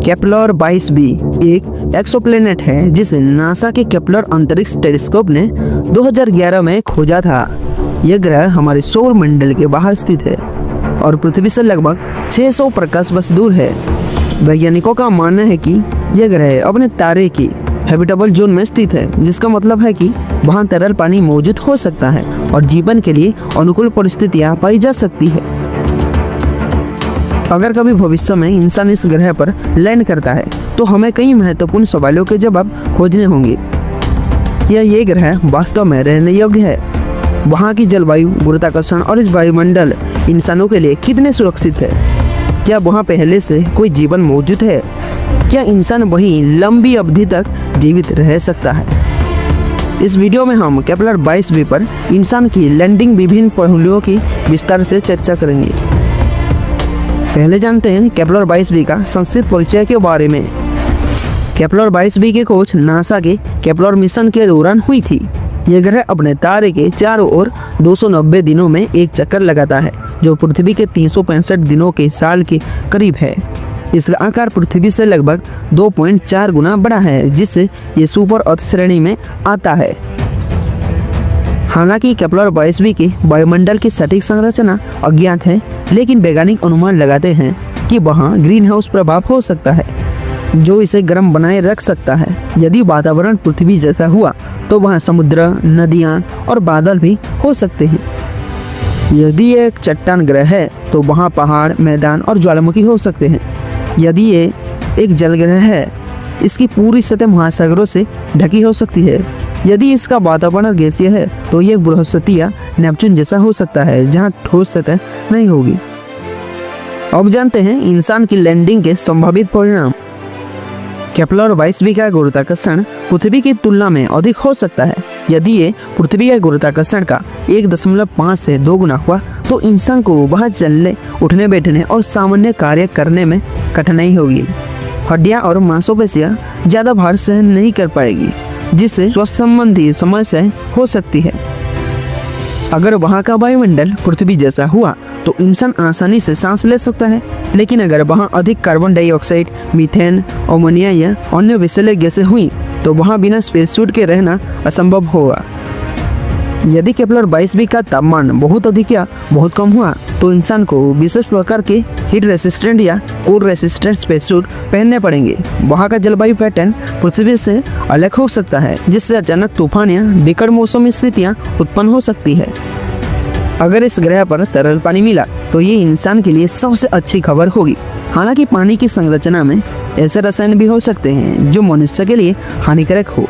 Kepler 22b एक exoplanet है जिसे नासा के केपलर अंतरिक्ष टेलीस्कोप ने 2011 में खोजा था। यह ग्रह हमारे सौर मंडल के बाहर स्थित है और पृथ्वी से लगभग 600 प्रकाश वर्ष दूर है। वैज्ञानिकों का मानना है कि यह ग्रह अपने तारे की हैबिटेबल जोन में स्थित है, जिसका मतलब है कि वहां तरल पानी मौजूद हो सकता है और जीवन के लिए अनुकूल परिस्थितियां पाई जा सकती है। अगर कभी भविष्य में इंसान इस ग्रह पर लैंड करता है तो हमें कई महत्वपूर्ण सवालों के जवाब खोजने होंगे। क्या ये ग्रह वास्तव में रहने योग्य है? वहाँ की जलवायु, गुरुत्वाकर्षण और इस वायुमंडल इंसानों के लिए कितने सुरक्षित है? क्या वहाँ पहले से कोई जीवन मौजूद है? क्या इंसान वहीं लंबी अवधि तक जीवित रह सकता है? इस वीडियो में हम केपलर 22b पर इंसान की लैंडिंग विभिन्न पहलुओं की विस्तार से चर्चा करेंगे। पहले जानते हैं केपलर 22b का संक्षिप्त परिचय के बारे में। केपलर 22b की खोज नासा के केपलर मिशन के दौरान हुई थी। यह ग्रह अपने तारे के चारों ओर 290 दिनों में एक चक्कर लगाता है, जो पृथ्वी के 365 दिनों के साल के करीब है। इसका आकार पृथ्वी से लगभग 2.4 गुना बड़ा है, जिससे ये सुपर अर्थ श्रेणी में आता है। हालांकि केपलर 22b की वायुमंडल की सटीक संरचना अज्ञात है, लेकिन वैज्ञानिक अनुमान लगाते हैं कि वहाँ ग्रीन हाउस प्रभाव हो सकता है जो इसे गर्म बनाए रख सकता है। यदि वातावरण पृथ्वी जैसा हुआ तो वहाँ समुद्र, नदियाँ और बादल भी हो सकते हैं। यदि ये एक चट्टान ग्रह है तो वहाँ पहाड़, मैदान और ज्वालामुखी हो सकते हैं। यदि ये एक जल ग्रह है, इसकी पूरी सतह महासागरों से ढकी हो सकती है। यदि इसका वातावरण गैसीय है तो यह बृहस्पति या नेपच्यून जैसा हो सकता है, जहां ठोस सतह नहीं होगी। अब जानते हैं इंसान की लैंडिंग के संभावित परिणाम। केपलर 22b का गुरुत्वाकर्षण पृथ्वी की तुलना में अधिक हो सकता है। यदि ये पृथ्वी के गुरुत्वाकर्षण का 1.5 से 2 गुना हुआ तो इंसान को वहां चलने, उठने, बैठने और सामान्य कार्य करने में कठिनाई होगी। हड्डियां और मांसपेशियां ज्यादा भार सहन नहीं कर पाएगी, जिससे स्वास्थ्य संबंधी समस्याएं हो सकती है। अगर वहाँ का वायुमंडल पृथ्वी जैसा हुआ तो इंसान आसानी से सांस ले सकता है, लेकिन अगर वहाँ अधिक कार्बन डाइऑक्साइड, मीथेन, अमोनिया या अन्य विषैले गैसें हुई तो वहाँ बिना स्पेस सूट के रहना असंभव होगा। यदि केपलर 22b का तापमान बहुत अधिक या बहुत कम हुआ तो इंसान को विशेष प्रकार के हीट रेसिस्टेंट या कोल्ड रेसिस्टेंट स्पेस सूट पहनने पड़ेंगे। वहाँ का जलवायु पैटर्न पृथ्वी से अलग हो सकता है, जिससे अचानक तूफान या विकट मौसमी स्थितियाँ उत्पन्न हो सकती है। अगर इस ग्रह पर तरल पानी मिला तो ये इंसान के लिए सबसे अच्छी खबर होगी। हालांकि पानी की संरचना में ऐसे रसायन भी हो सकते हैं जो मनुष्य के लिए हानिकारक हो।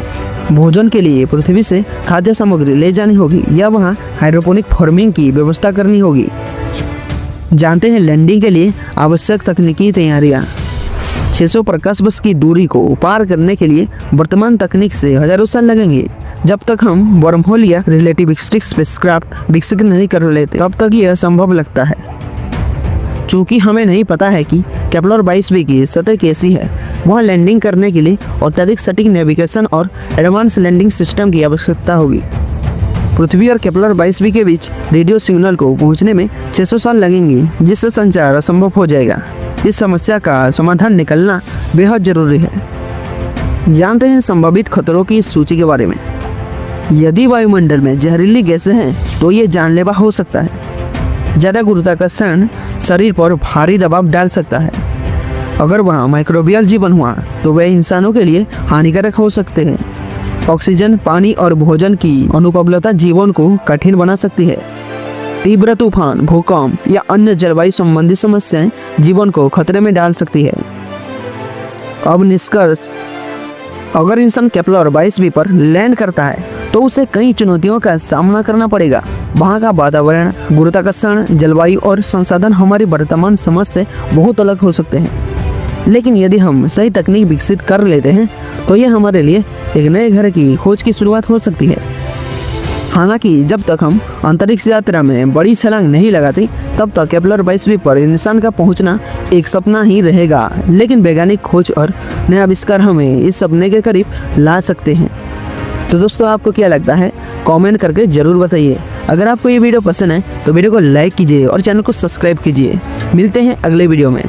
भोजन के लिए पृथ्वी से खाद्य सामग्री ले जानी होगी या वहाँ हाइड्रोपोनिक फार्मिंग की व्यवस्था करनी होगी। जानते हैं लैंडिंग के लिए आवश्यक तकनीकी तैयारियाँ। 600 प्रकाश वर्ष की दूरी को पार करने के लिए वर्तमान तकनीक से हजारों साल लगेंगे। जब तक हम वर्महोल या रिलेटिविस्टिक स्पेसक्राफ्ट विकसित नहीं कर लेते तब तक यह संभव लगता है। चूँकि हमें नहीं पता है कि केपलर 22b की सतह कैसी है, वहाँ लैंडिंग करने के लिए अत्यधिक सटीक नेविगेशन और एडवांस लैंडिंग सिस्टम की आवश्यकता होगी। पृथ्वी और केपलर 22b के बीच रेडियो सिग्नल को पहुंचने में 600 साल लगेंगे, जिससे संचार असंभव हो जाएगा। इस समस्या का समाधान निकलना बेहद जरूरी है। जानते हैं संभावित खतरों की सूची के बारे में। यदि वायुमंडल में जहरीली गैसें हैं तो ये जानलेवा हो सकता है। ज़्यादा गुरुत्वाकर्षण शरीर पर भारी दबाव डाल सकता है। अगर वहाँ माइक्रोबियल जीवन हुआ तो वे इंसानों के लिए हानिकारक हो सकते हैं। ऑक्सीजन, पानी और भोजन की अनुपलब्धता जीवन को कठिन बना सकती है। तीव्र तूफान, भूकंप या अन्य जलवायु संबंधी समस्याएं जीवन को खतरे में डाल सकती है। अब निष्कर्ष, अगर इंसान केपलर 22b पर लैंड करता है तो उसे कई चुनौतियों का सामना करना पड़ेगा। वहाँ का वातावरण, गुरुत्वाकर्षण, जलवायु और संसाधन हमारी वर्तमान समझ से बहुत अलग हो सकते हैं। लेकिन यदि हम सही तकनीक विकसित कर लेते हैं तो यह हमारे लिए एक नए घर की खोज की शुरुआत हो सकती है। हालांकि जब तक हम अंतरिक्ष यात्रा में बड़ी छलांग नहीं लगाते तब तक केपलर 22b पर इंसान का पहुंचना एक सपना ही रहेगा। लेकिन वैज्ञानिक खोज और नए आविष्कार हमें इस सपने के करीब ला सकते हैं। तो दोस्तों, आपको क्या लगता है? कमेंट करके ज़रूर बताइए। अगर आपको ये वीडियो पसंद है तो वीडियो को लाइक कीजिए और चैनल को सब्सक्राइब कीजिए। मिलते हैं अगले वीडियो में।